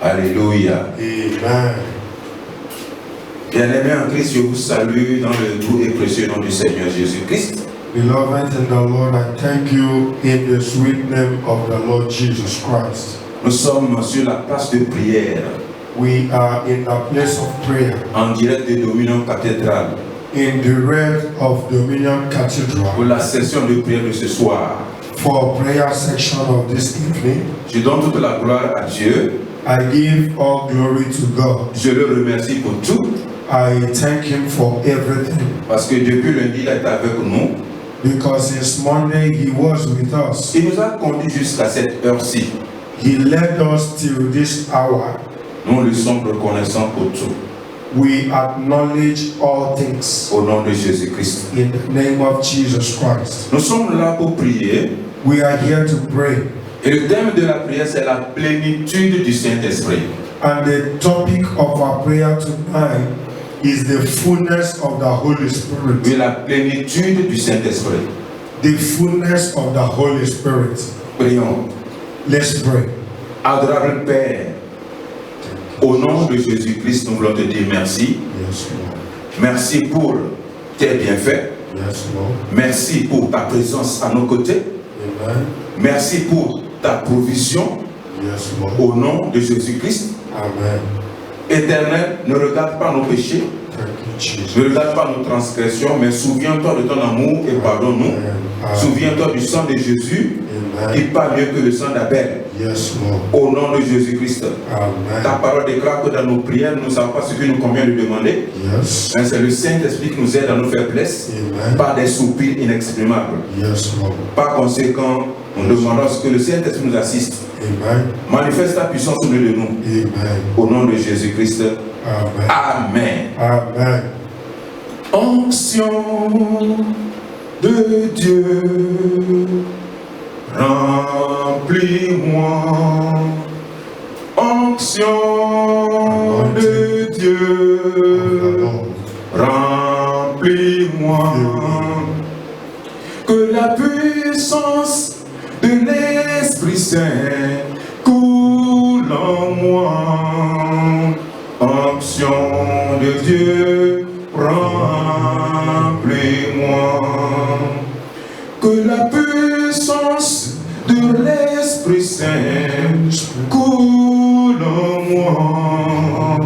Alléluia. Amen. Bien-aimés en Christ, je vous salue dans le doux et précieux nom du Seigneur Jésus-Christ. Beloved in the Lord, I thank you in the sweet name of the Lord Jesus Christ. Nous sommes sur la place de prière, We are in a place of prayer, en direct de Dominion Cathédrale, in the red of Dominion pour Cathedral, la session de prière de ce soir. for prayer section of this evening. Je donne toute la gloire à Dieu. I give all glory to God. Je le remercie pour tout, I thank Him for everything, parce que depuis lundi, il est avec nous. because since Monday He was with us. Il nous a conduits jusqu'à cette heure-ci. He led us till this hour. Nous lui sommes reconnaissants pour tout. We acknowledge all things Au nom de Jésus-Christ. in the name of Jesus Christ. Nous sommes là pour prier. We are here to pray, Et le thème de la prière, c'est la plénitude du Saint-Esprit. and the topic of our prayer tonight is the fullness of the Holy Spirit. Oui, la plénitude du Saint-Esprit. The fullness of the Holy Spirit. Prions. Let's pray. Adorable Père, au nom de Jésus-Christ, nous voulons te dire merci. Yes, Lord. Merci pour tes bienfaits. Yes, Lord. Merci pour ta présence à nos côtés. Amen. Merci pour ta provision. Yes, Lord. Au nom de Jésus-Christ. Amen. Éternel, ne regarde pas nos péchés. Thank you, Jesus. Ne regarde pas nos transgressions, mais souviens-toi de ton amour et pardonne-nous. Amen. Souviens-toi du sang de Jésus qui Amen. parle mieux que le sang d'Abel. Yes, Lord. Au nom de Jésus-Christ. Ta Amen. parole déclare que dans nos prières, nous ne savons pas ce que nous convient de demander. Yes. Mais c'est le Saint-Esprit qui nous aide à nos faiblesses Amen. par des soupirs inexprimables. Yes, Lord. Par conséquent, nous demandons à ce que le Saint-Esprit nous assiste. Amen. Manifeste ta puissance au milieu de nous. Amen. Au nom de Jésus-Christ. Amen. Amen. Amen. Onction de Dieu, remplis-moi. Onction de Dieu, remplis-moi. Que la puissance de l'Esprit Saint coule en moi. Onction de Dieu, remplis-moi. Que la puissance de l'Esprit Saint coule en moi.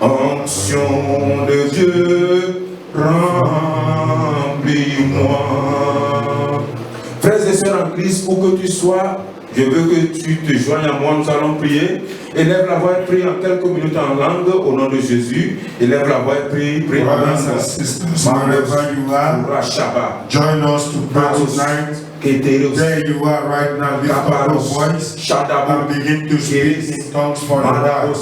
Onction de Dieu, remplis-moi. Frères et sœurs en Christ, où que tu sois, je veux que tu te joignes à moi, nous allons prier. Élève la voix et prie en quelques minutes en langue au nom de Jésus. Élève la voix et prie, prie en Brothers and langue. sisters, wherever you are, join us to pray tonight. There you are right now. Lift up your voice and begin to speak in tongues for a while.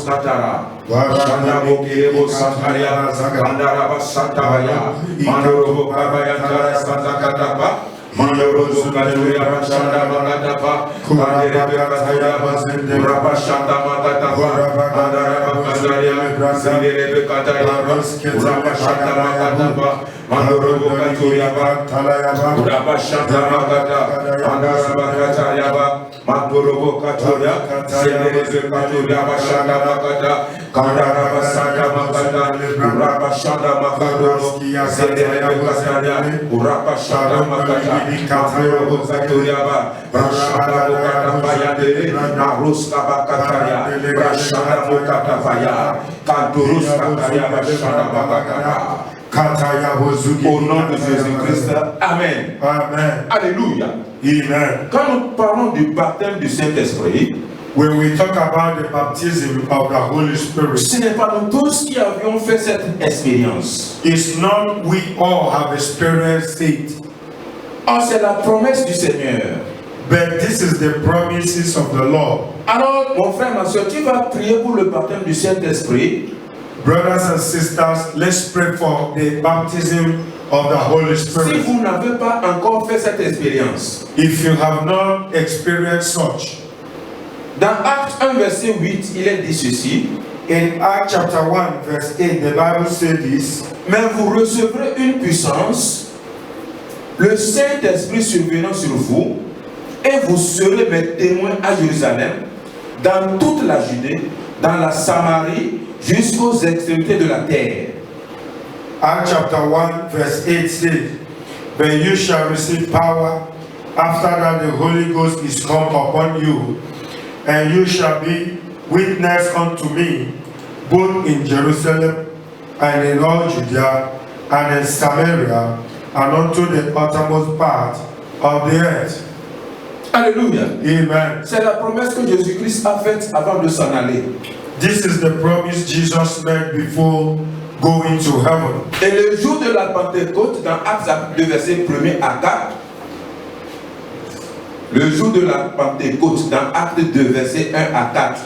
Au nom de Jésus-Christ, Amen. Amen. Alléluia. Amen. Quand nous parlons du baptême du Saint-Esprit, When we talk about the baptism of the Holy Spirit, ce n'est pas nous tous qui avions fait cette expérience. it's not we all have experienced it, Or c'est la promesse du Seigneur. but this is the promises of the Lord. Alors, mon frère, ma soeur, tu vas prier pour le baptême du Saint-Esprit. Brothers and sisters, let's pray for the baptism of the Holy Si Spirit. vous n'avez pas encore fait cette expérience, If you have not experienced such, dans Acte 1, verset 8, il est dit ceci. in Acts chapter 1, verse 8, the Bible says this, Mais vous recevrez une puissance, le Saint-Esprit survenant sur vous, et vous serez mes témoins à Jérusalem, dans toute la Judée, dans la Samarie jusqu'aux extrémités de la terre. Acts chapter 1 verse 8 says, "But you shall receive power after that the Holy Ghost is come upon you, and you shall be witness unto me, both in Jerusalem and in all Judea and in Samaria, and unto the uttermost part of the earth." Alléluia. Amen. C'est la promesse que Jésus-Christ a faite avant de s'en aller. This is the promise Jesus made before going to heaven. Et le jour de la Pentecôte, dans Actes 2, verset 1 à 4, le jour de la Pentecôte, dans Actes 2, verset 1 à 4,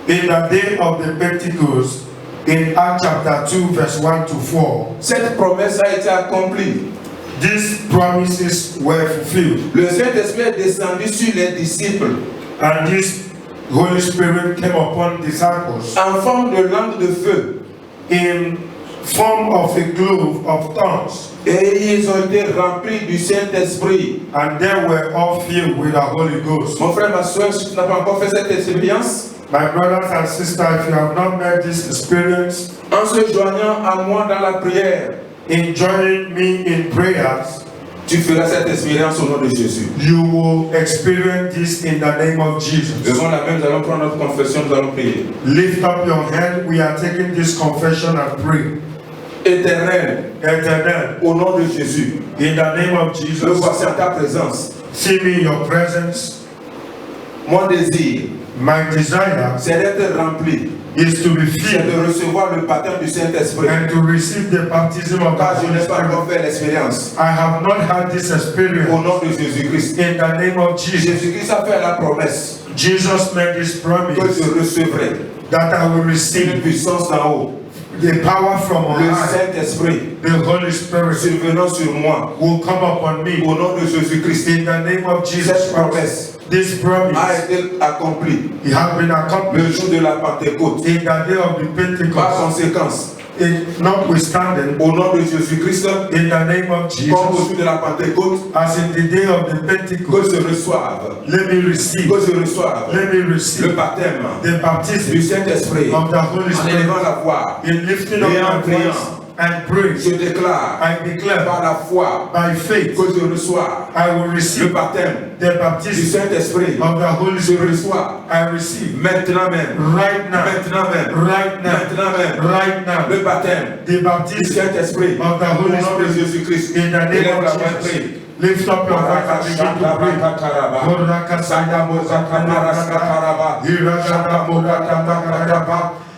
in the day of the Pentecost, in Acts chapter 2, verse 1 to 4, cette promesse a été accomplie. These promises were fulfilled. Le Saint-Esprit est descendu sur les disciples. And this Holy Spirit came upon disciples en forme de langue de feu, in form of a cloth of tongues. Et ils ont été remplis du Saint-Esprit. And they were all filled with the Holy Ghost. Mon frère, ma soeur, si tu n'as pas encore fait cette expérience, my brothers and sisters, if you have not made this experience, en se joignant à moi dans la prière, in joining me in prayers, tu feras cette expérience au nom de Jésus. You will experience this in the name of Jesus. Levons la main, nous allons prendre notre confession, nous allons prier. Lift up your hand, we are taking this confession and pray. Éternel, Éternel, au nom de Jésus, in the name of Jesus, me voici en ta présence. See me in your presence. Mon désir, my desire, c'est d'être rempli, is to be c'est filled, de recevoir le baptême du Saint-Esprit. and to receive the baptism of Car the je Holy n'ai pas Spirit. encore fait l'expérience. I have not had this experience. Au nom de Jésus-Christ. In the name of Jesus. Jésus-Christ a fait la promesse Jesus made this promise que je recevrai that I will une receive puissance d'en haut. the power from on Le high. Saint-Esprit The Holy Spirit survenant sur moi. will come upon me. Au nom de Jésus-Christ. In the name of Jesus Cette Christ. promesse This promise a été accomplie it has been le accomplished jour de la Pentecôte. in the day of the Par Pentecost. conséquence, Notwithstanding, au nom de Jésus-Christ, in the name of comme au Jesus, jour de la Pentecôte, as in the day of the que Pentecost, je reçoive, let me receive, que je reçoive let me le receive baptême the baptism du Saint-Esprit of the Holy en Spirit élevant la voix. in lifting up Et en my priant. voice and pray. Je déclare I declare par la foi by faith que je reçois I will le receive baptême the du baptism Saint-Esprit. of the Holy Je Spirit. reçois I receive maintenant même, right now, maintenant même, right now, maintenant même, right now, le baptême the du baptism Saint-Esprit. of the Au Holy nom de Spirit. Jésus-Christ. In the name Élève la of voix et Jesus, prie. lift up your voice and begin to pray.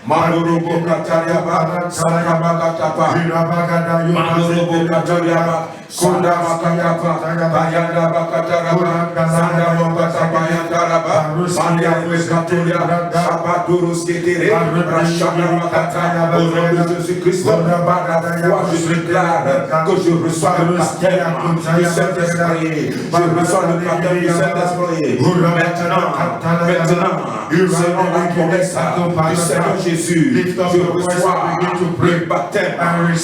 Mandorobo Katariaba, Sakabakatapa, Mandorobo Katariaba, Sanda Makatapa, Bayanda Bakataraba, Sanda Makatapa Yandaraba, Mandiabo Katoria, Sabaturus Ketere, Rachanda Makata, au nom de Jésus-Christ, par la foi, je déclare que je reçois le baptême du Saint-Esprit. Je reçois le baptême du Saint-Esprit. Maintenant, selon la promesse du Seigneur Jésus, je reçois le baptême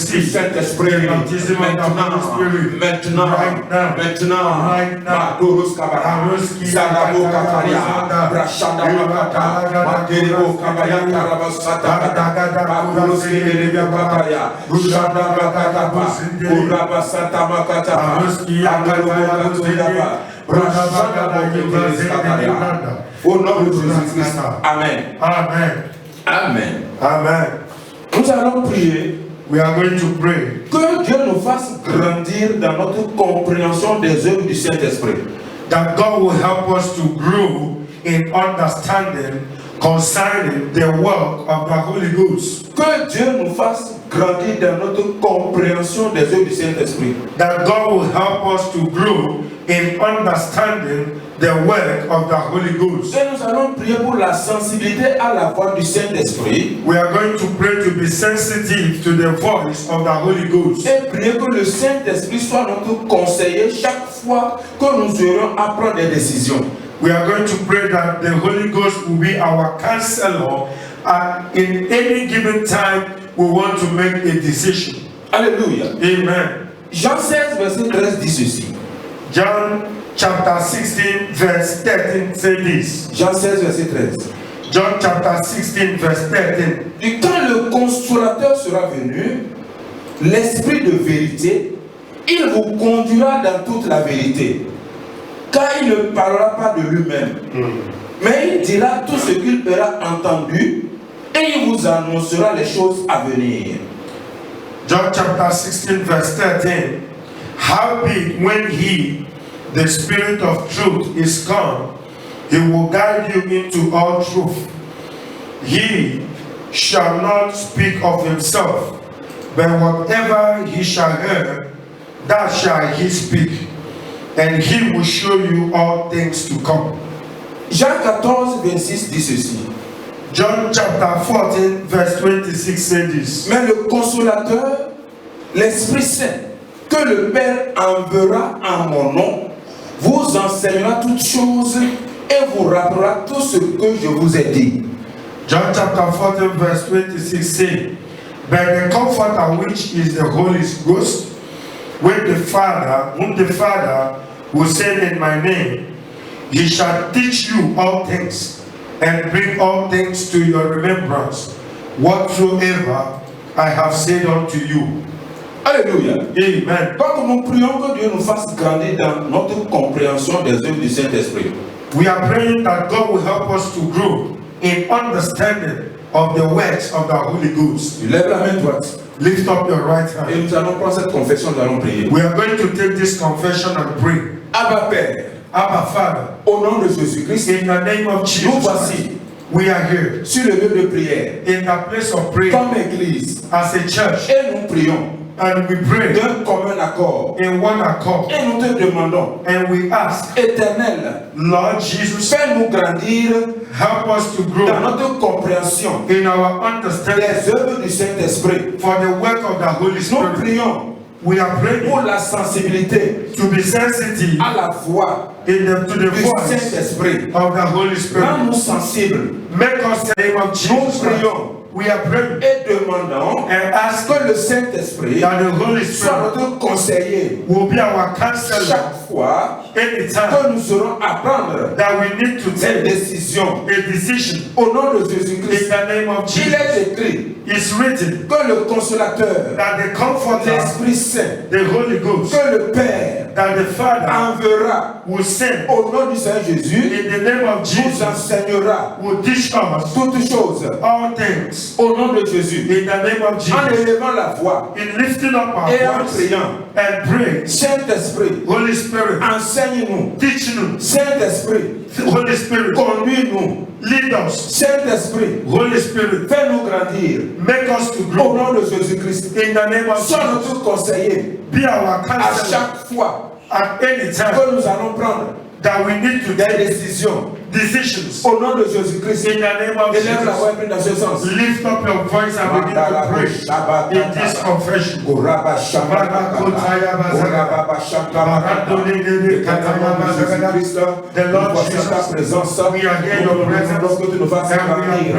du Saint-Esprit. Maintenant, Maturus Kabara, Zadabo Kataria, Rachanda Makata, Materebo Kabaya Karabasata, Maturus Kedelia Kataria, Shanda Makatapa, Uraba Santa Makata, Akarubo Katoyaba, Rachanda Kataria. Au nom de Jésus-Christ. Amen. Amen. Amen. Amen. Nous allons prier. We are going to pray. Que Dieu nous fasse grandir dans notre compréhension des œuvres du Saint-Esprit. That God will help us to grow in understanding concerning the work of the Holy Ghost. Que Dieu nous fasse grandir dans notre compréhension des œuvres du Saint-Esprit. That God will help us to grow in understanding the work of the Holy Ghost. Et nous allons prier pour la sensibilité à la voix du Saint-Esprit. We are going to pray to be sensitive to the voice of the Holy Ghost. Et prier que le Saint-Esprit soit notre conseiller chaque fois que nous aurons à prendre des décisions. We are going to pray that the Holy Ghost will be our counselor and in any given time we want to make a decision. Alléluia. Amen. Jean 16, verset 13 dit ceci. John chapter 16 verse 13 say this. Jean 16, verset 13. John chapter 16 verse 13. Et quand le consolateur sera venu, l'Esprit de vérité, il vous conduira dans toute la vérité. Car il ne parlera pas de lui-même, mais il dira tout ce qu'il aura entendu et il vous annoncera les choses à venir. John chapter 16 verse 13. Howbeit when he, the Spirit of truth, is come, he will guide you into all truth. He shall not speak of himself, but whatever he shall hear, that shall he speak, and he will show you all things to come. Jean 14, 26 dit ceci. John chapter 14 verse 26 says this. Mais le consolateur, l'Esprit Saint, que le Père enverra en mon nom, vous enseignera toutes choses et vous rappellera tout ce que je vous ai dit. John chapter 14 verse 26 says, but the Comforter, which is the Holy Ghost, whom the Father will send in my name, he shall teach you all things, and bring all things to your remembrance, whatsoever I have said unto you. Alléluia. Amen. Donc nous prions que Dieu nous fasse grandir dans notre compréhension des œuvres du Saint-Esprit. We are praying that God will help us to grow in understanding of the works of the Holy Ghost. Tu lèves la main droite. Lift up your right hand. Et nous allons prendre cette confession, nous allons prier. We are going to take this confession and pray. Abba Père, Abba Father, au nom de Jésus-Christ, in the name of nous Jesus Christ, voici we are here sur le lieu de prière, in the place of prayer comme Église, as a church, et nous prions and we pray d'un commun accord. in one accord, Et nous te demandons, and we ask, Éternel, Lord Jesus, fais-nous grandir help us to dans grow notre compréhension in our understanding des œuvres du Saint-Esprit. for the work of the Holy Nous Spirit. prions We are praying pour la sensibilité to be sensitive à la voix to the du voice Saint-Esprit. of the Holy Spirit. Rends-nous sensibles. Make us in the name of Nous Jesus Christ. prions We are praying et demandons and ask que le Saint-Esprit that the Holy soit Spirit notre conseiller will be our counselor chaque fois anytime que nous aurons à prendre that we need to des take décisions. a decision. Au nom de In Jésus-Christ, the name of il Jesus, est écrit it's written que le consolateur, that the Comforter, l'Esprit Saint, the Holy Ghost, que le Père that the Father enverra will send au nom du Seigneur Jésus, in the name of nous Jesus, enseignera will teach us toutes choses. all things. Au nom de Jésus, In the name of en Jesus, élevant la voix in lifting up our et en voice priant, and praying, Saint-Esprit, Holy Spirit, enseigne-nous. teach nous. Saint-Esprit, Holy Spirit, conduis-nous. lead us. Saint-Esprit, Holy Spirit, fais-nous grandir. make us to Au grow. nom de Jésus-Christ, In the name of sois Jesus, notre conseiller be our à counselor chaque fois at any time que nous allons prendre that we need to des take décisions. decisions. Au nom de Jésus-Christ, In the name of élève la voix Jesus, et prie dans ce sens. lift up your voice and begin to pray in this confession. The Lord Jesus, ta présence, we are here in your presence, que tu nous fasses grandir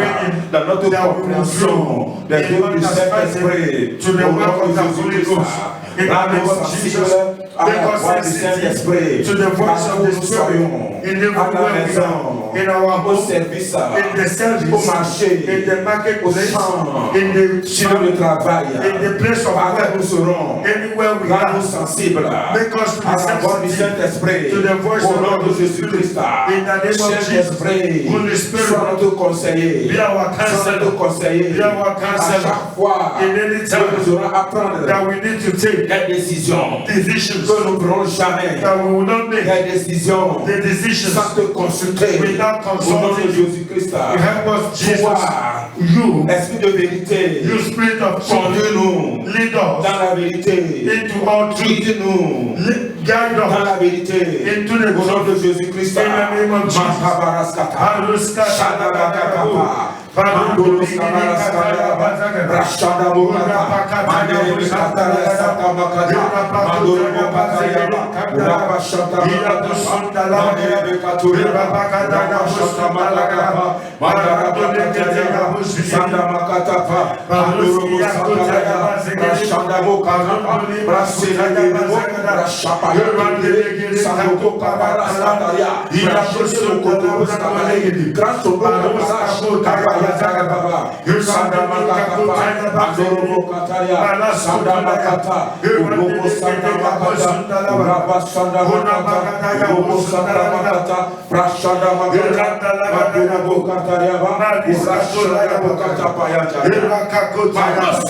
dans notre compréhension des œuvres du Saint-Esprit, to the au work nom of de the Holy Jésus-Christ. Ghost. In the name Rends-nous of sensibles Jesus, à make la us voix du sensitive Saint-Esprit, to the voice of the nous Spirit soyons in every à la where we maison, are, in our au home, service, in the au service, marché, in the au marketplace, champ, in the sur le travail, in the place of partout work, nous serons. anywhere we Rends-nous are. sensibles Make us to à be la voix du sensitive Saint-Esprit, to the voice au of nom de the Jésus-Christ. In the name of Saint-Esprit, Jesus, Holy Spirit, sois notre conseiller, be our sois counselor, notre conseiller, be our à counselor, chaque fois in any que time nous aurons à prendre that we need to take des décisions decisions que nous ne ferons jamais, that we will not make des décisions the decisions sans te consulter, without au nom de consulting you. Jésus-Christ. You help us, Jesus. Toi, You, Esprit de vérité, you Spirit of truth, conduis-nous lead us dans la vérité, into all truth. guide-nous Guide dans us la vérité, into the au nom truth. de Jésus-Christ. In the name of Jesus. Makabaraskata, Haruska Shadabakatapa, Baruski Mandoroskabaraskata, Rashadabukata, Manderekataresata Makata, Mandorobakatayaba, Rabashatabakatapa, Manderebekatureba, Rabashatamakatapa, Mandarabakatayaba, Sandamakatapa, Mandorobosakaraya, Rashanda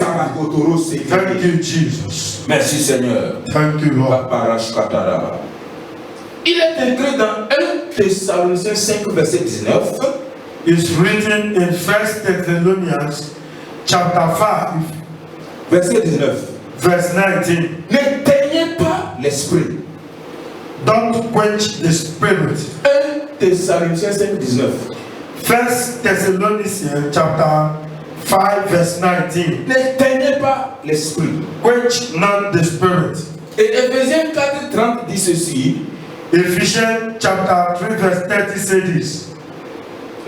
Thank you, Jesus. Merci Seigneur. Thank you, Lord. Il est écrit dans 1 Thessaloniciens 5, verset 19. It's written in 1 Thessalonians chapter 5, verset 19. verse 19. N'éteignez pas l'esprit. Don't quench the spirit. 1 Thessaloniciens 5, 19. 1 Thessalonians chapter 5, verse 19. N'éteignez pas l'esprit. Quench not the spirit. Et Éphésiens 4, 30 dit ceci. Ephesians chapter 3, verse 30 says this.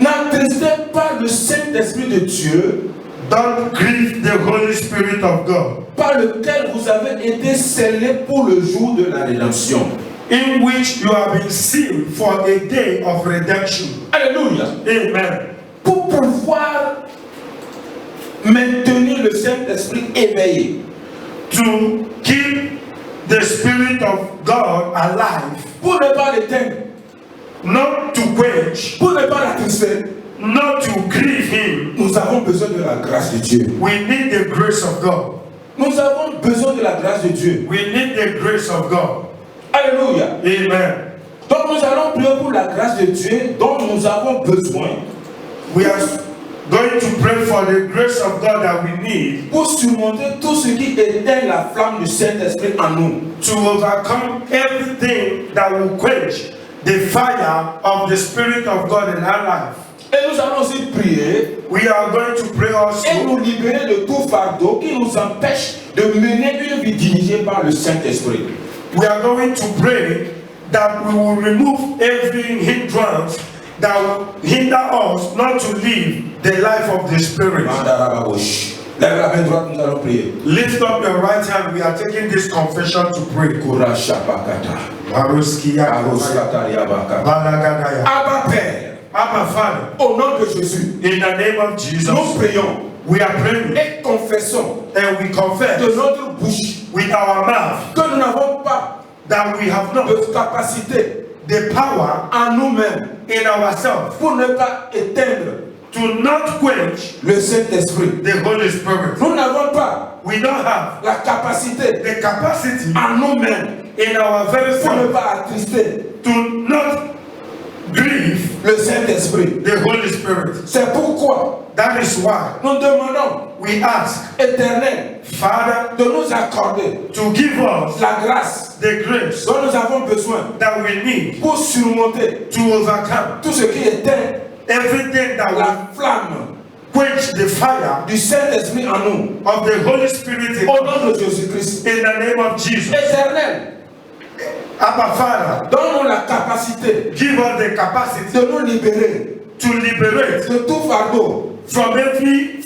N'attristez pas le Saint-Esprit de Dieu, Don't grieve the Holy Spirit of God, par lequel vous avez été scellés pour le jour de la rédemption. in which you have been sealed for a day of redemption. Alléluia. Amen. Pour pouvoir maintenir le Saint-Esprit éveillé, To keep the Spirit of God alive, pour ne pas l'éteindre, not to quench, pour ne pas l'attrister, not to grieve Him. nous avons besoin de la grâce de Dieu. We need the grace of God. Nous avons besoin de la grâce de Dieu. We need the grace of God. Alléluia. Amen. Donc nous allons prier pour la grâce de Dieu dont nous avons besoin We are going to pray for the grace of God that we need pour surmonter tout ce qui éteint la flamme du Saint-Esprit en nous. to overcome everything that will quench the fire of the Spirit of God in our life. Et nous allons aussi prier We are going to pray et also nous libérer de tout fardeau qui nous empêche de mener une vie dirigée par le Saint-Esprit. we are going to pray that we will remove every hindrance that will hinder us not to live the life of the Spirit. Lève la main droite, nous allons prier. Lift up your right hand. We are taking this confession to pray. Balagadaya. Abba Père, Abba Father, au nom de Jésus, in the name of Jesus, nous prions we are praying et confessons and we confess de notre bouche with our mouth que nous n'avons pas that we have not de capacité the power en nous-mêmes in ourselves pour ne pas éteindre to not quench le Saint-Esprit. the Holy Spirit. Nous n'avons pas We don't have la capacité the capacity en nous-mêmes in our very pour ne self pas attrister to not grieve le Saint-Esprit. the Holy Spirit. C'est pourquoi That is why nous demandons, we ask, Éternel, Father, de nous accorder to give us la grâce the grace dont nous avons besoin that we need pour surmonter to overcome tout ce qui éteint everything that will la flamme quench the fire du Saint-Esprit en nous. of the Holy Spirit in Au nom de Jésus-Christ. the name of Jesus. Éternel, Abba Father, donne-nous la capacité give us the capacity de nous libérer to liberate de tout fardeau, from every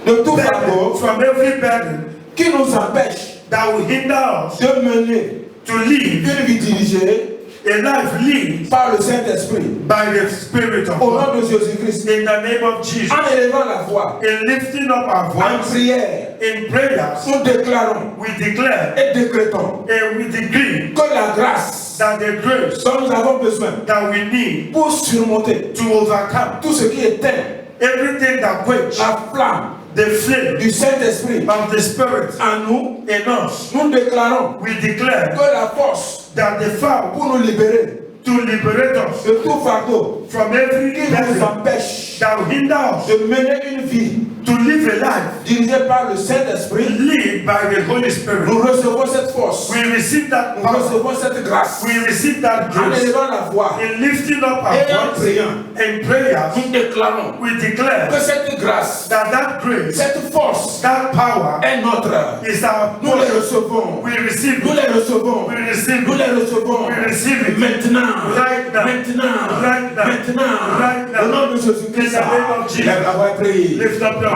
fardeau from every burden qui nous empêche that will hinder us de mener to live une vie dirigée a life lived par le Saint-Esprit. by the Spirit of Au God. nom de Jésus-Christ. In the name of Jesus. En élevant la voix, In lifting up our en voice prière, in prayers, nous déclarons we declare et décrétons and we decree que la grâce that the grace dont nous avons besoin that we need pour surmonter to overcome tout ce qui éteint everything that quench la flamme the flame du Saint-Esprit of the Spirit en nous, in us, nous déclarons we declare que la force that the fire pour nous libérer to liberate us de tout fardeau from every qui nous burden empêche that will hinder us de mener une vie to live a life dirigée par le Saint-Esprit. led by the Holy Spirit. Nous recevons cette force, We receive that nous power. recevons cette grâce We receive that en grace. élevant la voix In lifting up our et en voice priant. and prayers, Nous déclarons we declare que cette grâce, that grace, cette force that power est notre. is our Nous les portion. recevons. We receive Nous it. les recevons. We receive Nous it. les recevons. We receive it. Maintenant. Right now. Maintenant. Right now. Maintenant. Right now. Au nom de Jésus-Christ. In the name of Jesus. Lève la voix et prie. Lift up your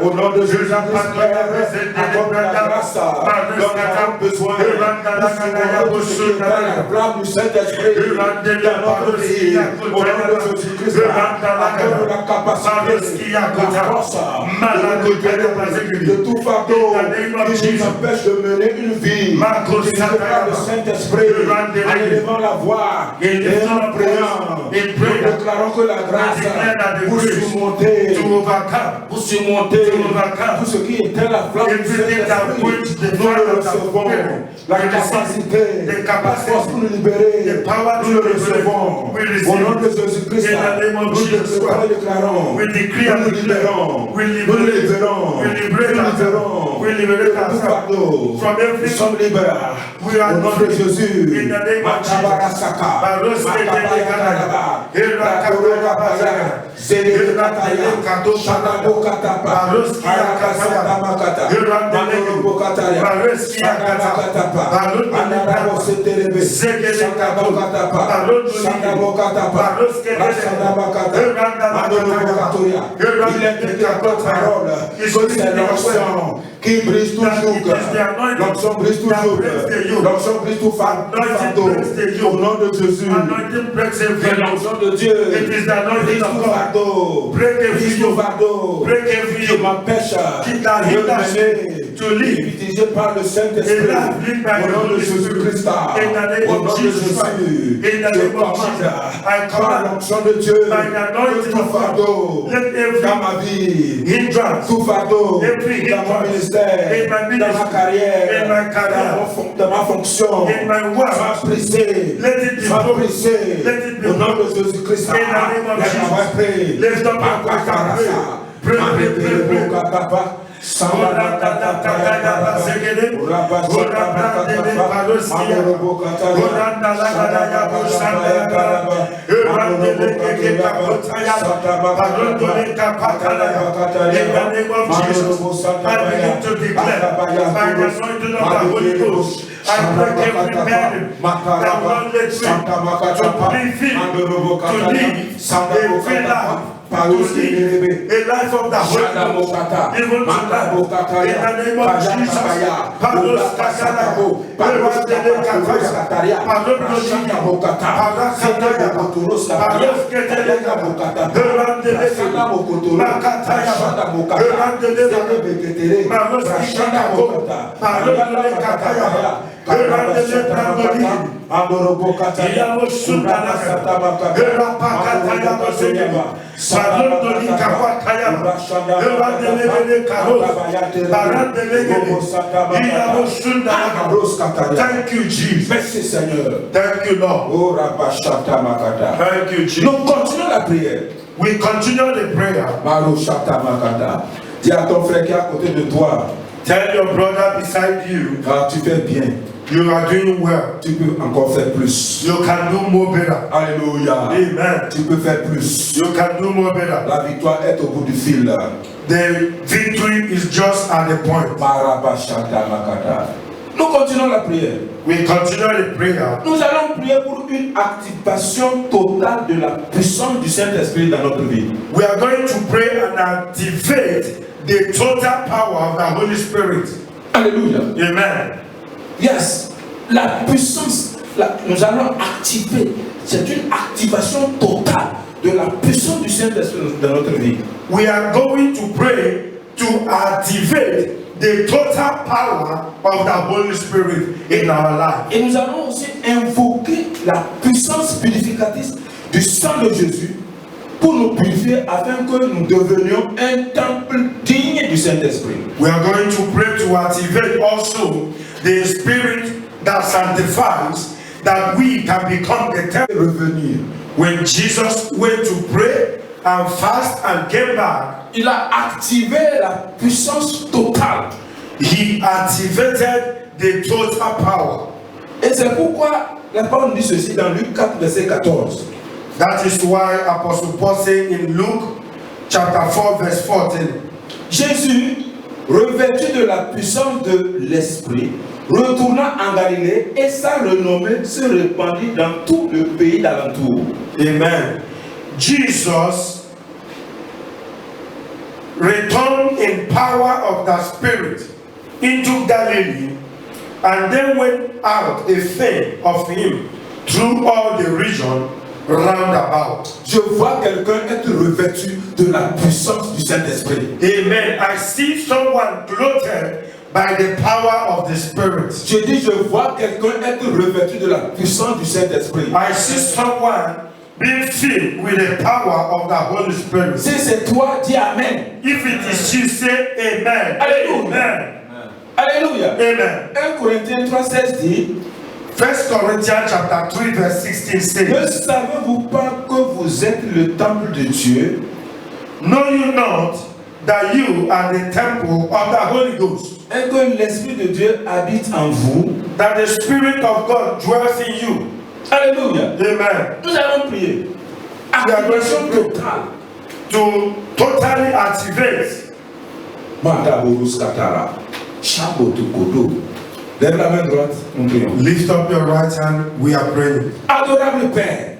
Au nom de Jésus, accorde la grâce, dont nous avons besoin pour ce qui est la flamme du Saint-Esprit dans notre pays. Au nom de Jésus-Christ, accorde la capacité, la force, de tout fardeau qui nous empêche de mener une vie qui ne pas le Saint-Esprit, en élevant la voix et en priant. Nous déclarons que la grâce pour surmonter tout ce qui était la flamme du Saint-Esprit, nous le recevons. La capacité, la force pour nous libérer, nous le recevons. Au nom de Jésus-Christ, nous déclarons, nous libérons, tout fardeau. Nous sommes libérés. Au nom de Jésus, il est écrit à ta parole que c'est l'onction qui brise tout joug. L'onction brise tout joug. L'onction brise tout fardeau. Au nom de Jésus, c'est l'onction de Dieu. Brise tout fardeau. Brise tout fardeau qui m'empêche de mener, utilisé par le Saint-Esprit. Au nom de Jésus-Christ, au nom de Jésus, je commande par l'onction de Dieu tout fardeau dans ma vie, tout fardeau dans mon ministère, dans ma carrière, dans ma fonction, va briser, au nom de Jésus-Christ. A life of the Holy Ghost, even tonight, in the name of Jesus, Paros Kasanago, Paros Kataya, Paros Kataya, Paros Ketelega Bukata, Herandelega Makataya, Herandelega, Paros Kishanago, Paros Kataya, Herandelega, Amorobokata, Yamusundana, Herapakataya, Thank you, Jesus. Merci, Seigneur. Thank you, Lord. Thank you, Jesus. Nous continuons la prière. We continue the prayer. Dis à ton frère qui est à côté de toi. Tell your brother beside you. Tu fais bien. You are doing well. Tu peux encore faire plus. You can do more better. Alléluia. Amen. Tu peux faire plus. You can do more better. La victoire est au bout du fil. The victory is just at the point. Nous continuons la prière. We continue the prayer. Nous allons prier pour une activation totale de la puissance du Saint-Esprit dans notre vie. We are going to pray and activate the total power of the Holy Spirit. Alléluia. Amen. Yes. La puissance, nous allons activer. C'est une activation totale de la puissance du Saint-Esprit dans notre vie. We are going to pray to activate the total power of the Holy Spirit in our life. Et nous allons aussi invoquer la puissance purificatrice du sang de Jésus pour nous purifier afin que nous devenions un temple digne du Saint-Esprit. We are going to pray to activate also the Spirit that sanctifies, that we can become the temple. Revenir. When Jesus went to pray and fast and came back, il a activé la puissance totale. He activated the total power. Et Et c'est pourquoi la parole dit ceci dans Luc 4, verset 14. That is why Apostle Paul said in Luke chapter 4, verse 14. Jésus, revêtu de la puissance de l'Esprit, retourna en Galilée et sa renommée se répandit dans tout le pays d'alentour. Amen. Jesus returned in power of the Spirit into Galilee, and then went out a fame of him through all the region round about. Je vois quelqu'un être revêtu de la puissance du Saint-Esprit. Amen. I see someone clothed by the power of the Spirit. Je dis, je vois quelqu'un être revêtu de la puissance du Saint-Esprit. I see someone being filled with the power of the Holy Spirit. Si c'est toi, dis Amen. If it is you, say Amen. Alléluia. Amen. Alléluia. Amen. 1 Corinthiens 3,16 dit, 1 Corinthians chapter 3 verse 16 ne says, savez-vous pas que vous êtes le temple de Dieu? know you not that you are the temple of the Holy Ghost, Et que l'Esprit de Dieu habite en vous? that the Spirit of God dwells in you. Alléluia. Amen. Nous allons prier. Activation totale. To totally activate. Mataborus Katara. Chabotu Kodo. Lève la main droite, nous prions. Lift up your right hand, we are praying. Adorable Père,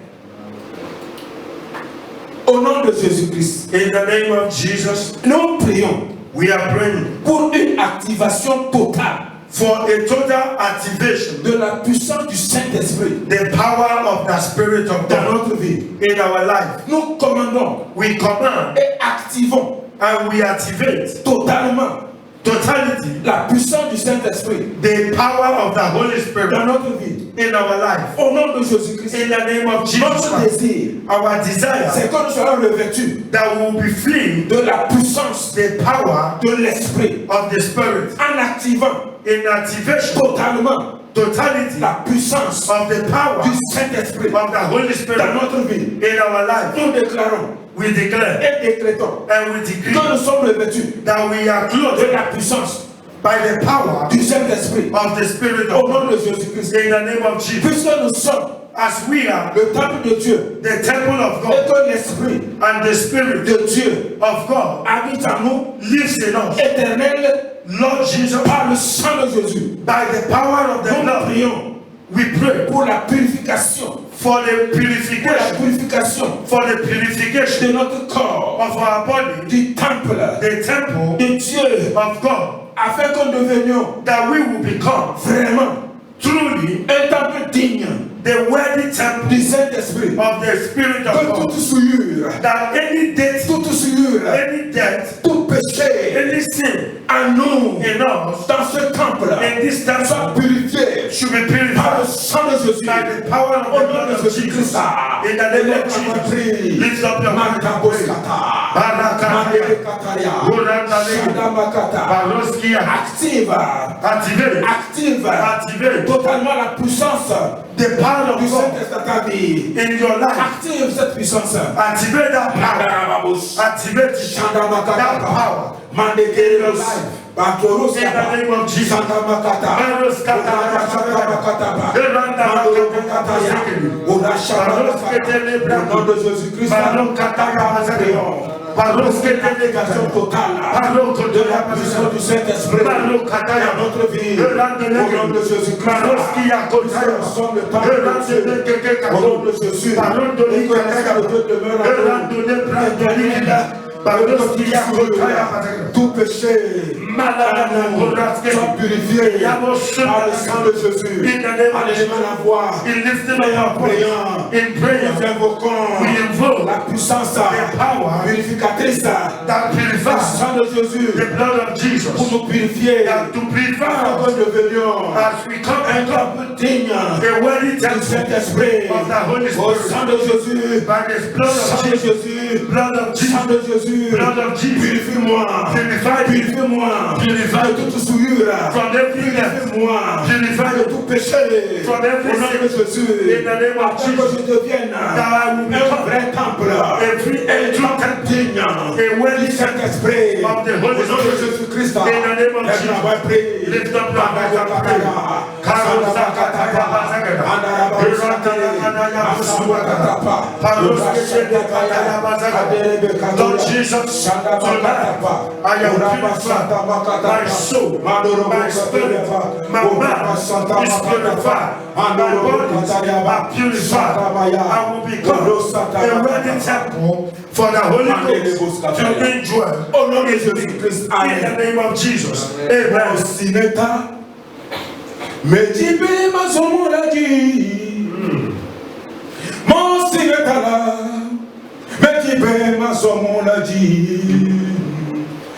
au nom de Jésus-Christ, In the name of Jesus, nous prions we are praying pour une activation totale for a total activation, de la puissance du Saint-Esprit the power of the Spirit of dans God notre vie. in our life. Nous commandons We command et activons and we activate totalement totality, la puissance du Saint-Esprit the power of the Holy dans Spirit notre vie. in our life. Au nom de Jésus-Christ, In the name of Jesus notre Christ, désir, our desire c'est que nous soyons revêtus that we will be filled de la puissance the power de l'Esprit of the Spirit en activant in activation, totalement totality la puissance of the power du Saint-Esprit of the Holy dans Spirit notre vie. in our life. Nous déclarons We declare et décrétons and we decree que nous sommes revêtus that we are de clothed la puissance by the power du Saint-Esprit of the Spirit au of nom God de Jésus-Christ. in the name of Jesus. Puisque nous sommes As we are le temple de Dieu the temple of et God que l'Esprit and the Spirit de Dieu of God habite en nous, lives in us, éternel, Lord Jesus, par le sang de Jésus. by the power of the Nous blood, prions we pray pour la purification, for the pour la purification, purification for the purification de notre corps, of our body, du temple the temple de Dieu, of God, afin que nous devenions that we will become vraiment truly un temple digne the worthy temple du Saint-Esprit. of the Spirit of Que God. toute souillure, That any debt, toute souillure, any debt, tout péché any sin en nous, in us, dans ce temple, in this soit temple, purifié should be par le purified sang de Jésus. by the power of Au the nom blood de of Jésus-Christ, Jesus. In the name of Jesus, lift up your hand and pray. Barakataya, Gorandale, Baroskia, activate totalement la puissance the power du of God Saint-Esprit dans ta vie. in your life. Active cette puissance. Activate that power. Activate that power in your life. In the name of Jesus. Au nom de Jésus-Christ, par l'application totale de la puissance du Saint-Esprit dans notre vie. Au nom de Jésus-Christ, nous sommes le temple de Dieu. Au nom de Jésus, et que l'Esprit de Dieu demeure en nous. Tout péché, soit purifié par le sang de Jésus. Allez la voix, nous invoquons la puissance purificatrice du sang de Jésus pour nous purifier, pour que nous devenions un temple digne du Saint-Esprit. Au sang de Jésus, sang de Jésus, sang de Jésus. Purifie-moi, purifie-moi de toute souillure, purifie-moi de tout péché, au nom de Jésus, afin que je devienne un vrai temple, un temple digne du Saint-Esprit, au nom de Jésus-Christ. Lift up your Lord Jesus, tonight I am purified. My soul, my spirit, my mind is purified. My body are purified. I will become a ready temple for the Holy Ghost to indwell in the name of Jesus. Amen. Mejibe masomo laji, Monsignetala. Mejibe masomo laji,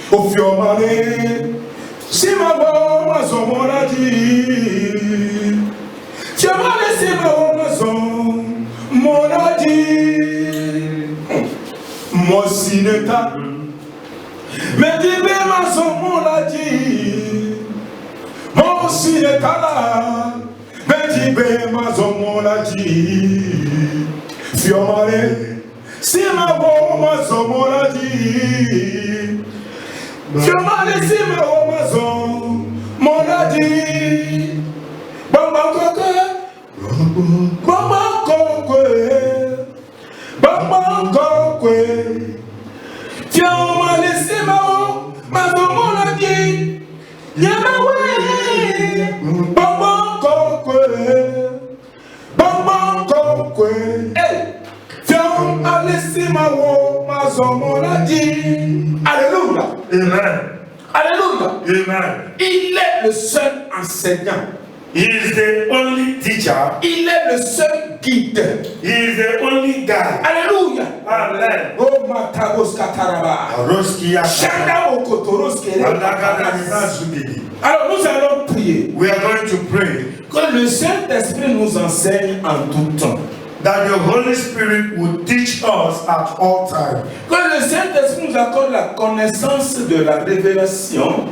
Ofiomane. Simabo masomo laji, Fiomane simabo masomo laji, Monsigneta. Mejibe masomo laji. Monsi de tala, mejibe mazomo la ji, fiomare, sima bo mazomo la ji, fiomare sima bo mazomo la ji, bamba kokwe, fiomare sima bo mazomo la ji, Yahweh. Alléluia. Amen. Alléluia. Amen. Il est le seul enseignant. He is the only teacher. Il est le seul guide. He is the only guide. Alléluia. Amen. Oh matabos kataraba. Shanda okotoros kere. Alors nous allons prier. We are going to pray. Que le Saint-Esprit nous enseigne en tout temps. That the Holy Spirit will teach us at all times. Que le Saint-Esprit nous accorde la connaissance de la révélation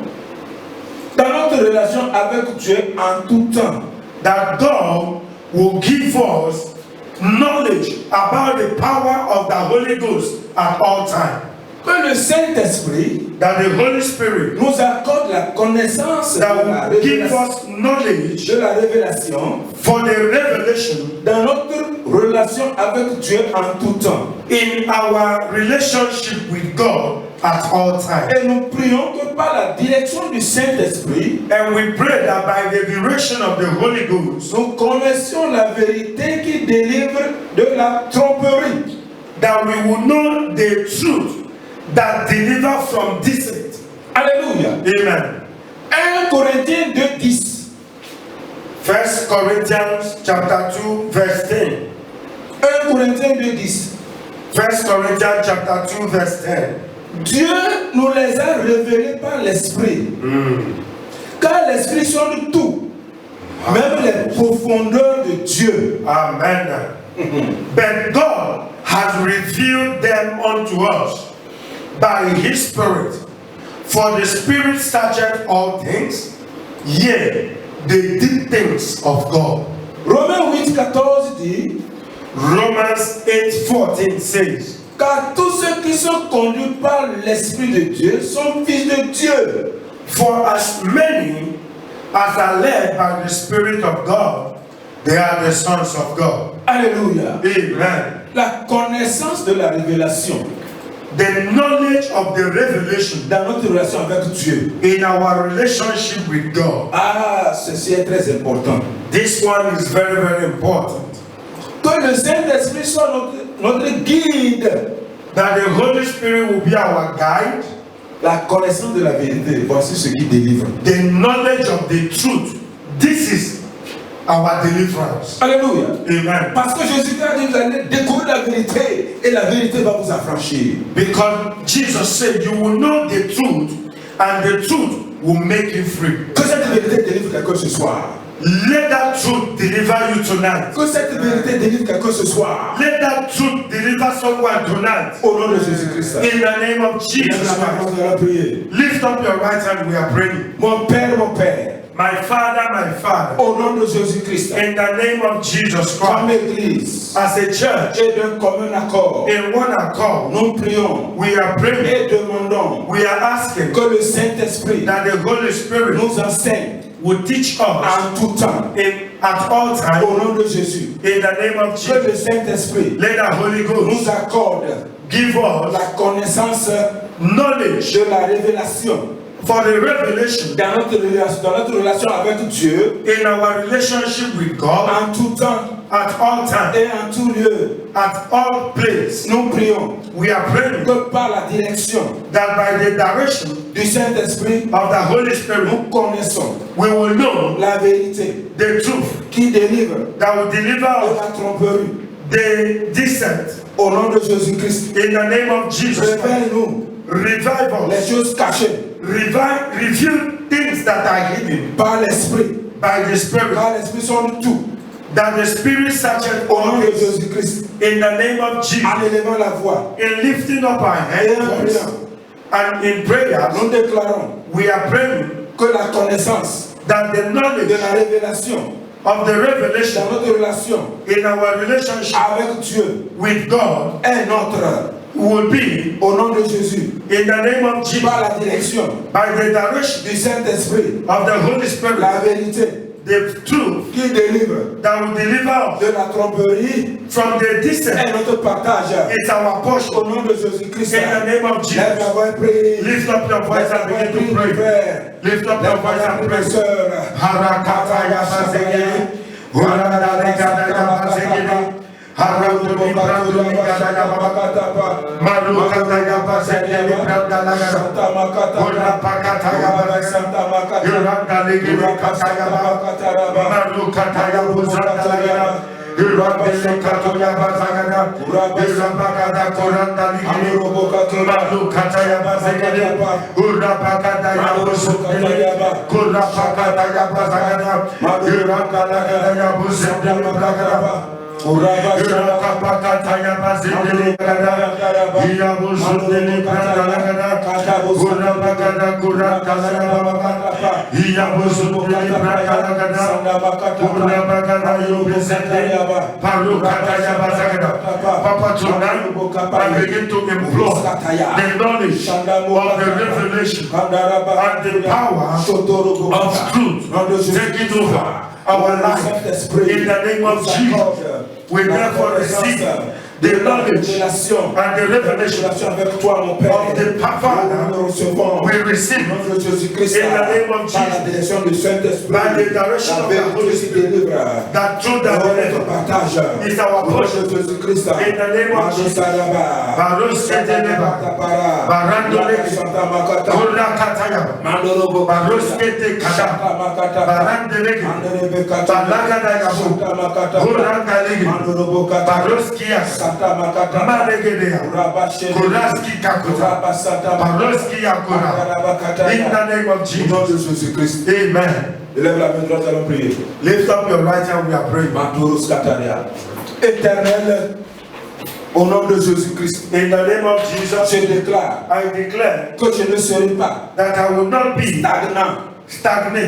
dans notre relation avec Dieu en tout temps. That God will give us knowledge about the power of the Holy Ghost at all times. Que le Saint-Esprit that the Holy Spirit nous accorde la connaissance that will give us knowledge de la révélation for the revelation dans notre relation avec Dieu en tout temps. In our relationship with God at all times. Et nous prions que par la direction du Saint-Esprit, and we pray that by the direction of the Holy Ghost, nous connaissions la vérité qui délivre de la tromperie. That we will know the truth that delivers from deceit. Alléluia. Amen. 1 Corinthiens 2:10. 1 Corinthians chapter 2 verse 10. 1 Corinthiens 2:10. 1 Corinthians chapter 2 verse 10. Dieu nous les a révélés par l'Esprit. Car l'Esprit sonde tout, même les profondeurs de Dieu. Amen. But God has revealed them unto us by His Spirit. For the Spirit searcheth all things, yea, the deep things of God. Romains 8:14 dit, Romans 8:14 says, car tous ceux qui sont conduits par l'Esprit de Dieu sont fils de Dieu. For as many as are led by the Spirit of God, they are the sons of God. Alléluia. Amen. La connaissance de la révélation. The knowledge of the revelation dans notre relation avec Dieu. In our relationship with God. Ah, ceci est très important. This one is very, very important. Que le Saint-Esprit soit notre guide. That the Holy Spirit will be our guide. La connaissance de la vérité, voici ce qui délivre. The knowledge of the truth. This is our deliverance. Alléluia. Amen. Parce que Jésus a dit, vous allez découvrir la vérité et la vérité va vous affranchir. Because Jesus said, you will know the truth and the truth will make you free. Que cette vérité délivre quelqu'un ce soir. Let that truth deliver you tonight. Que cette vérité délivre quelqu'un ce soir. Let that truth deliver someone tonight. Au nom de Jésus-Christ. In the name of Jesus Christ. Lift up your right hand, we are praying. Mon Père, mon Père. My Father, au nom de Jésus-Christ, in the name of Jesus Christ, comme Église, as a church, et d'un commun accord, in one accord, nous prions, we are praying, et demandons, we are asking, que le Saint-Esprit that the Holy Spirit nous enseigne, will teach us en tout temps, at all times, au nom de Jésus. in the name of Que le Jesus. Saint-Esprit Let the Holy nous Ghost accorde give us la connaissance knowledge de la révélation for the revelation dans notre relation avec Dieu, in our relationship with God en tout temps at all times, et en tout lieu. at all places. Nous prions We are praying que par la direction that by the direction du Saint-Esprit, of the Holy Spirit, nous connaissons we will know la vérité the truth qui délivre that will deliver de us la tromperie. the descent. Au nom de Jésus-Christ, In the name of Jesus, révèle-nous revive les us. choses cachées Reveal things that are hidden par l'Esprit. by the Spirit. Par l'Esprit sont tout. That the Spirit searches Au nom all de things. Jésus-Christ, In the name of Jesus, en élevant la voix in lifting up our et en hands priant, and in prayer, nous déclarons we are praying que la connaissance that the de knowledge la révélation of the revelation dans notre relation in our relationship avec Dieu with God est notre. will be, Au nom de Jésus, in the name of Jesus, par la direction by the direction du Saint-Esprit, of the Holy Spirit, la vérité the truth qui délivre that will deliver us de la tromperie from the est descent. notre partage. It's our Au portion. nom de Jésus-Christ, In the name of lève Jesus, la voix et prie. lift up your voice Lève la and voix et begin prie, to pray. frère. Lift up your voice and pray. Sœur. Harakata yabazegede, Hurandalegada yabazegede, Haramduli branduli gada yababa, Marukata yabazegede brandalagada, Hurapakata yabazegede, Hurandalegede kata yababa, Marukata yabuzandalagada, Hurabelekato yabazagada, Hurabakada korandaligede, Marukata yabazegede, Hurapakada yabuzandalagada, Kurapakata yabazagada, Hurandalagada yabuzandalagada, Urapakata yabazegede gada, Iyabuzundele brandalagada, Kurapakada kurandalagada, Iyabuzundele brandalagada, Kurapakada yobezende, Parukata yabazagada. Papa, tonight I begin to implore the knowledge of the revelation and the power of truth. Take it over our life in the name of Jesus. We therefore receive the knowledge and the revelation of the Father. We receive in the name of Jesus by the direction of the Holy Spirit. That truth that we is our portion in the name of Jesus. Baros keteleba, barandole, kurakataya, baros kete kada, barandele, balagada yabu, kurangalege, baros kias. Malegedea, Kuraski Kakuta, Paroski Yakura, in the name of Jesus. Amen. Élève la main droite, allons prier. Lift up your right hand, we are praying. Mantoros Kataria. Éternel, au nom de Jésus-Christ, In the name of Jesus, je déclare I declare que je ne serai pas that I will not be stagnant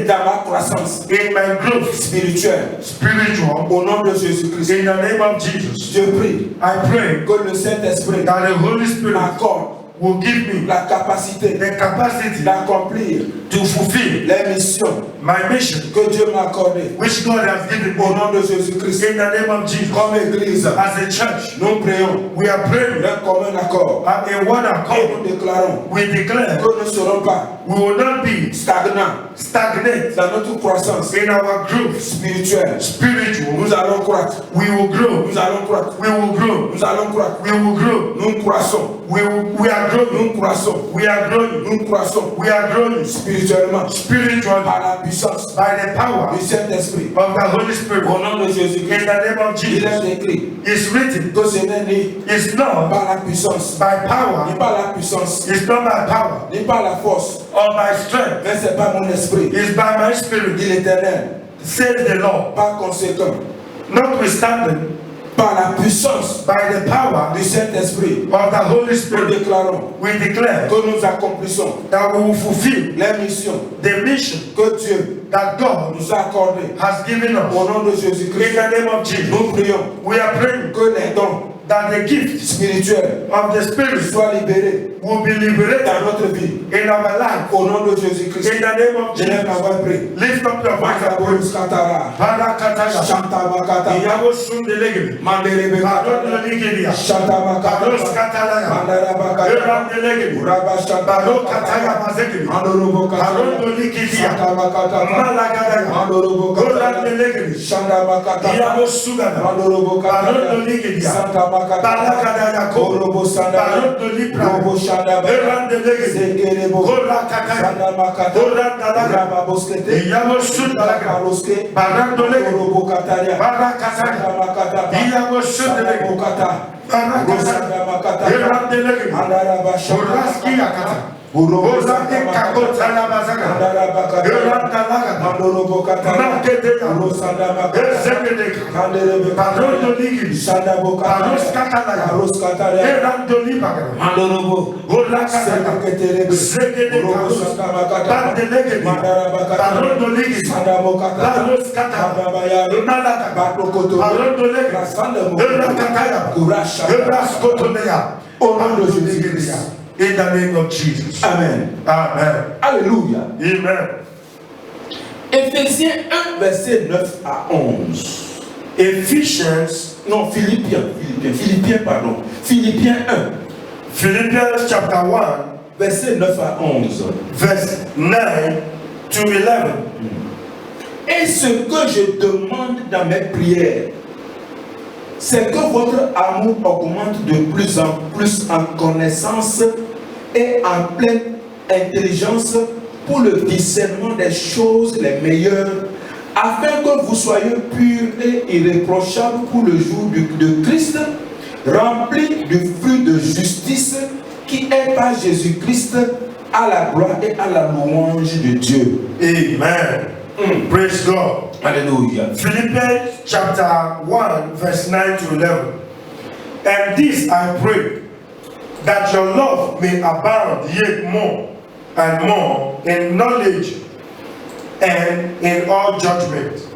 dans ma croissance in my growth spirituelle. spiritual. Au nom de Jésus-Christ, In the name of Jesus, je prie I pray que le Saint-Esprit that the Holy Spirit m'accorde will give me la capacité the capacity d'accomplir to fulfill les missions my mission que Dieu m'a accordées. which God has given Au me. nom de Jésus-Christ, In the name of Jesus, comme Église, as a church, nous prions we are praying d'un commun accord at a one et accord. nous déclarons We declare que nous ne serons pas we will not be stagnants stagnant dans notre croissance in our growth spirituelle. spiritual. Nous allons croître, We will grow. nous allons croître, We will grow. nous allons croître. We will grow. Nous croissons, We are growing. nous croissons, We are growing. nous croissons We are growing spirituellement spiritually par la puissance by the power du Saint-Esprit. of the Holy Spirit. Au nom de In Jésus-Christ, the name of il est Jesus, écrit it's written. que ce n'est ni It's not par la puissance, by power. ni par la puissance, It's not by power ni par la force, or by strength. mais c'est par mon esprit, It's by my spirit, dit l'Éternel. says the Lord. Par conséquent, Notwithstanding, par la puissance by the power du Saint-Esprit, of the Holy nous Spirit, déclarons we declare que nous accomplissons that we will fulfill les missions the mission que Dieu that God nous a accordées. has given us. Au nom de In Jésus-Christ, the name of Jesus, nous prions we are praying que les dons that the gift spirituel of the Spirit soit libéré will be liberated dans notre vie. in our life. Au nom de Jésus-Christ. In the name of Je lève la Jesus. voix et prie. Lift up your voice and pray. Katara. Barakataya. Shantabakata. Iyabo sundelegebe. Mandelebe Baron Katara. Doligedia. Shantabakata. Baros katalaya. Mandarabakata. Erandelegebe. Baro kataya mazegebe. Mandorobo Baron Katara. Doligedia. Shantabakata. Malagadaya. Mandorobo Katara. Orandelegebe. Shantabakata. Iyabo sugada. Mandorobo Baron Katara. Doligedia. Santabakata. Balakadaya ko. Robo Sandaba. Baron Dolibra. Robo Shandaba. Erandelegebe. Zekerebo. Kola kataya. Sandamakata. Orandalaga. Rababoskete. Iyabo sundalaga. Baroske. Baron Dolegebe. Robo Kataria. Barakataya. Sandamakata. Iyabo sundelegebe. Sandabokata. Barakataya. Erandelegebe. Andarabasha. Oraski yakata. Robo Orande kakota la bazaga. Erandalaga. Mandorobo Katara. Makedeya. Rosandamakata. Ezegedeka. Kanderebe. Baron Doligi. Sandabokata. Baros katalaga. Baros Kataria. Erandolibaga. Mandorobo. Orakataya. Seketerebe. Zegedeka. Robo Sandamakata. Bandelegedi. Mandarabakata. Baron Doligi. Sandabokata. Baros katalaga. Mandabayaro. Inalaga. Barokoto. Baron Doligi. Rasandamo. Erakataya. Kurasha. Eraskotoneya. Au nom de Jésus-Christ. In the name of Jesus. Amen. Amen. Alléluia. Amen. Éphésiens 1, verset 9 à 11. Ephesians, Non, Philippiens, pardon. Philippiens 1, Philippians chapter 1, verset 9 à 11. verse 9 to 11. Et ce que je demande dans mes prières, c'est que votre amour augmente de plus en plus en connaissance et en pleine intelligence pour le discernement des choses les meilleures, afin que vous soyez purs et irréprochables pour le jour de Christ, remplis du fruit de justice qui est par Jésus-Christ à la gloire et à la louange de Dieu. Amen. Praise God. Alléluia. Philippians chapter 1, verse 9 to 11. And this I pray, that your love may abound yet more and more in knowledge and in all judgment,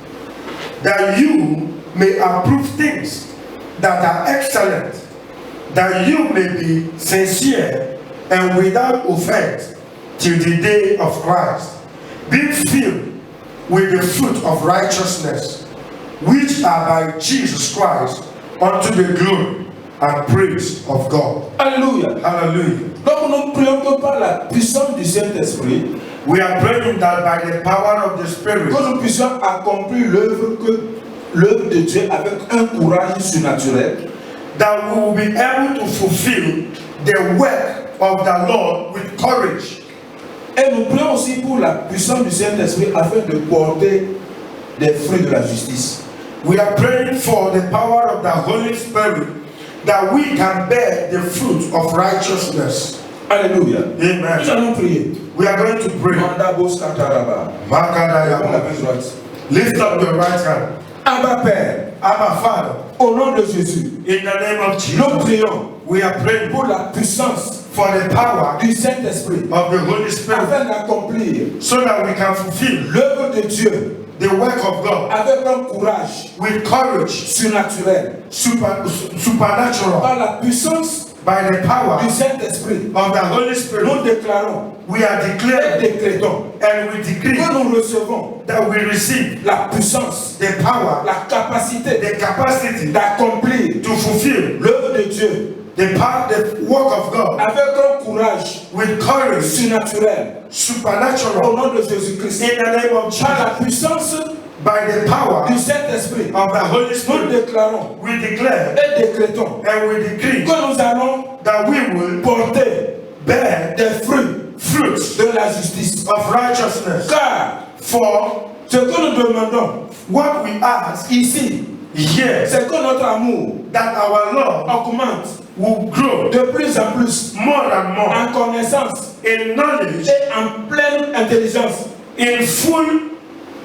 that you may approve things that are excellent, that you may be sincere and without offense till the day of Christ, being filled with the fruit of righteousness, which are by Jesus Christ, unto the glory and praise of God. Alléluia. Hallelujah. Donc nous prions que par la puissance du Saint-Esprit, We are praying that by the power of the Spirit, que nous puissions accomplir l'œuvre de Dieu avec un courage surnaturel, that we will be able to fulfill the work of the Lord with courage. et nous prions aussi pour la puissance du Saint-Esprit afin de porter des fruits de la justice. We are praying for the power of the Holy Spirit, that we can bear the fruit of righteousness. Alléluia. Nous Amen. allons prier. We are going to pray. Mandabos Kataraba. Lève la Makadaya. main droite. Lift up your right hand. Abba Père, Abba Father, au nom de Jésus, in the name of nous Jesus, prions we are praying pour la puissance for the power du Saint-Esprit of the Holy Spirit, afin d'accomplir so that we can fulfill l'œuvre de Dieu the work of God avec un courage with courage, surnaturel supernatural, par la puissance by the power du Saint-Esprit. of the Holy Spirit. Nous déclarons We are et declaring décrétons and we decree que nous recevons that we receive la puissance, the power, la capacité the capacity d'accomplir to fulfill l'œuvre de Dieu the power, the work of God avec un courage with courage, surnaturel au supernatural, nom de Jésus-Christ. in the name of Par Jesus, la puissance by the power du Saint-Esprit, of the Holy nous Spirit. déclarons We declare et décrétons and we decree que nous allons that we will porter bear des fruits de la justice. of righteousness. Car For ce que nous demandons what we ask ici, here, c'est que notre amour that our love augmente will grow de plus en plus more and more en connaissance in knowledge, et en pleine intelligence in full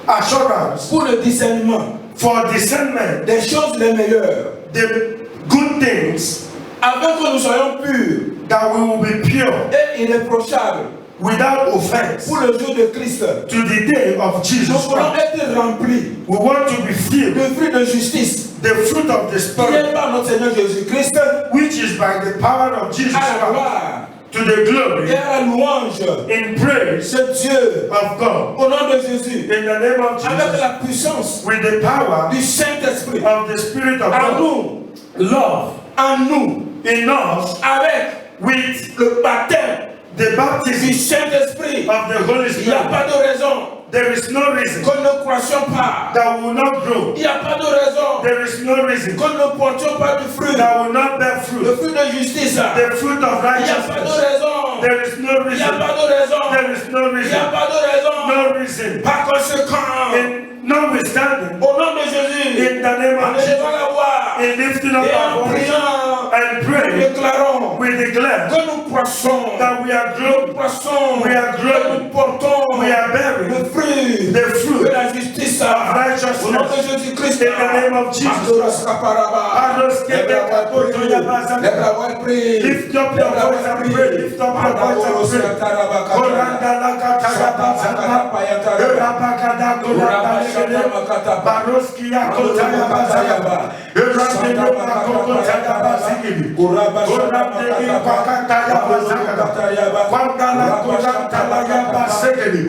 assurance, pour le discernement for discernment, des choses les meilleures, the good things, afin que nous soyons purs that we will be pure, et irréprochables without offense pour le jour de Christ. to the day of Jesus Nous voulons Christ. être remplis We want to be filled de fruits de justice the fruit of the qui Spirit, est par notre Seigneur Jésus-Christ which is by the power of Jesus à la Christ, gloire to the et glory à la louange in praise de Dieu of God. au nom de Jésus In the name of avec Jesus, la puissance with the power du Saint-Esprit of the Spirit of en God, nous, love en nous, in us, avec with le baptême the baptism du Saint-Esprit. of the Holy Il n'y a Spirit. pas de raison There is no reason que nous ne croissions pas. that will not grow. Il n'y a pas de raison There is no reason que nous ne portions pas de fruit. that will not bear Le fruit. fruit de justice. The fruit of Il n'y a pas de righteousness. raison. There is no Il n'y a reason. pas de raison. There is no Il n'y a reason. pas de raison. No reason. Par conséquent, And notwithstanding, au nom de Jésus, in the name en of Jesus, élevant la voix in lifting up et our en voice priant, and nous praying, déclarons we declare que nous croissons, that we are growing, croissons, we are que growing, nous portons we are bearing le fruit the de fruit la justice. Au nom righteousness. de Jésus-Christ, In the name of Jesus. lève la voix et prie. Lift up your voice and pray. Lift up your voice and pray. Koranda la kataya bazaba. Rabakada koranda legede. Baroski ya kotaya bazaba. Rabende makotaya bazigidi. Korande pakataya bazaba. Kwanda la koranda la ya bazigidi.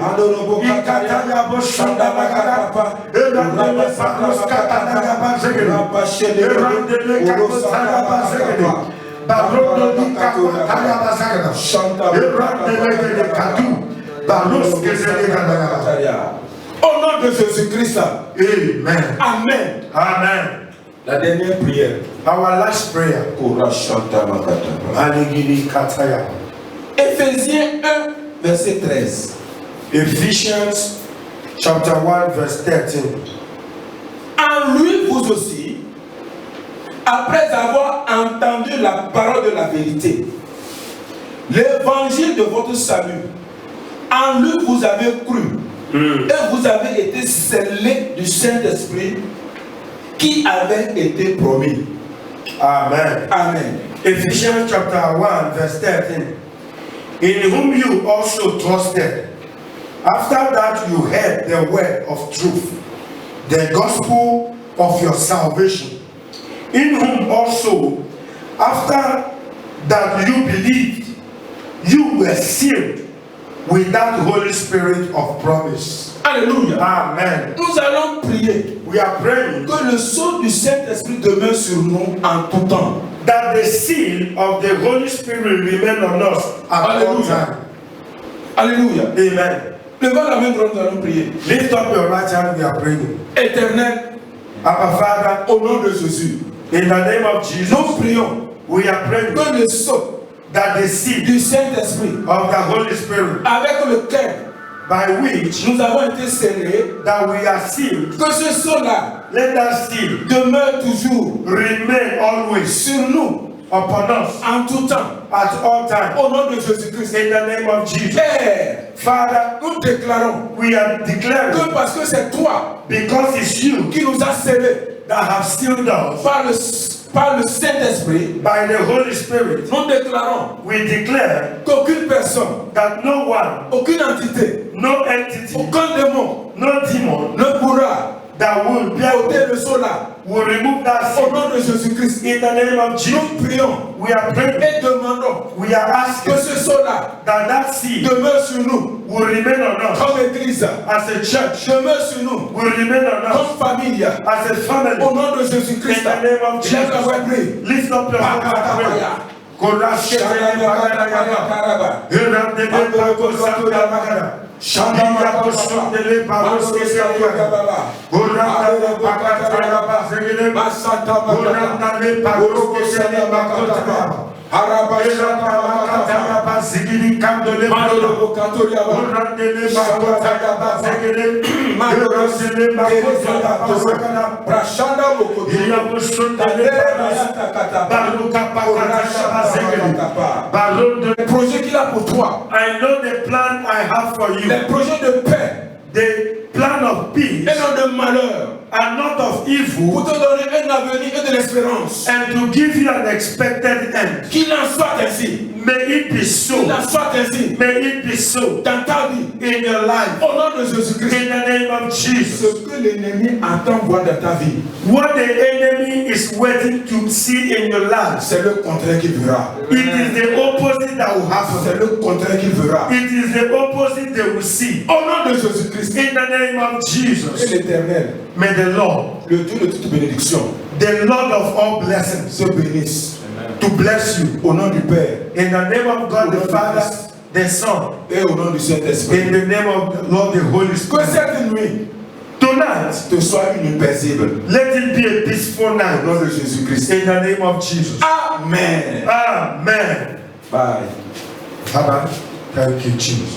Ikataya boshunda makadapa. Rabende pakoskata ya bazigidi. Rabende kakotaya bazigidi. Barodo di kakotaya bazigidi. Au nom de Jésus-Christ. Amen. Amen. Amen. La dernière prière. Our last prayer. Éphésiens 1, verset 13. Ephesians chapter 1 verse 13. En lui, vous aussi, après avoir entendu la parole de la vérité, l'évangile de votre salut, en lui vous avez cru et vous avez été scellés du Saint-Esprit qui avait été promis. Amen. Amen. Ephesians chapter 1 verse 13. In whom you also trusted, after that you heard the word of truth, the gospel of your salvation, in whom also, after that you believed, you were sealed with that Holy Spirit of promise. Alléluia. Amen. Nous allons prier We are praying que le sceau du Saint-Esprit demeure sur nous en tout temps. that the seal of the Holy Spirit remain on us at all Hallelujah. time. Alléluia. Amen. Levons la main droite, nous allons prier. Lift up your right hand, we are praying. Éternel, Our Father, au nom de Jésus, in the name of Jesus, nous prions we are praying que le sceau that the seal du Saint-Esprit of the Holy Spirit avec lequel by which nous avons été scellés, that we are sealed, que ce sceau-là let that seal demeure toujours remain always sur nous upon us en tout temps. at all times. Au nom de Jésus-Christ. In the name of Jesus. Père, Father, nous déclarons we are declaring que parce que c'est toi because it's you qui nous as scellés that have sealed us par le Saint-Esprit, by the Holy Spirit, nous déclarons we declare qu'aucune personne, that no one, aucune entité, no entity, aucun démon no demon ne pourra that will be ôter able le sceau là. will remove that Au seal. nom de Jésus-Christ, In the name of Jesus, nous prions we are praying, et demandons we are que asking ce sceau là that that seal demeure sur nous will remain on us comme église, as a church, demeure sur nous will remain on us comme famille. as a family. Au nom de Jésus-Christ, In the name of lève la voix et Jesus, prie. lift up your hands and pray. Les projets qu'il a pour toi, I know the plan I have for you, les projets de paix the plan of peace et non de malheur, and not of pour evil, te donner un avenir et de l'espérance. and to give you an expected end. Qu'il en soit ainsi. May it be so. Qu'il en soit ainsi May it be so dans ta vie. in your life. Au nom de Jésus-Christ. In the name of Ce Jesus. que l'ennemi attend voir dans ta vie, What the enemy is waiting to see in your life, c'est le contraire qu'il verra. it is the opposite that will happen. C'est le contraire qu'il verra. It is the opposite they will see. Au nom de Jésus-Christ. In the name of Et Jesus. l'Éternel, May the Lord, le Dieu de toute bénédiction, the Lord of all blessings, se bénisse. to bless you. Au nom du Père In the name of God the Father, the Son, et au nom du Saint-Esprit. in the name of the Lord the Holy Que Spirit. cette nuit Tonight, te soit une nuit paisible. let it be a peaceful Au night. nom de Jésus-Christ. In the name of Jesus. Amen. Amen. Bye. Bye-bye. Thank you, Jesus.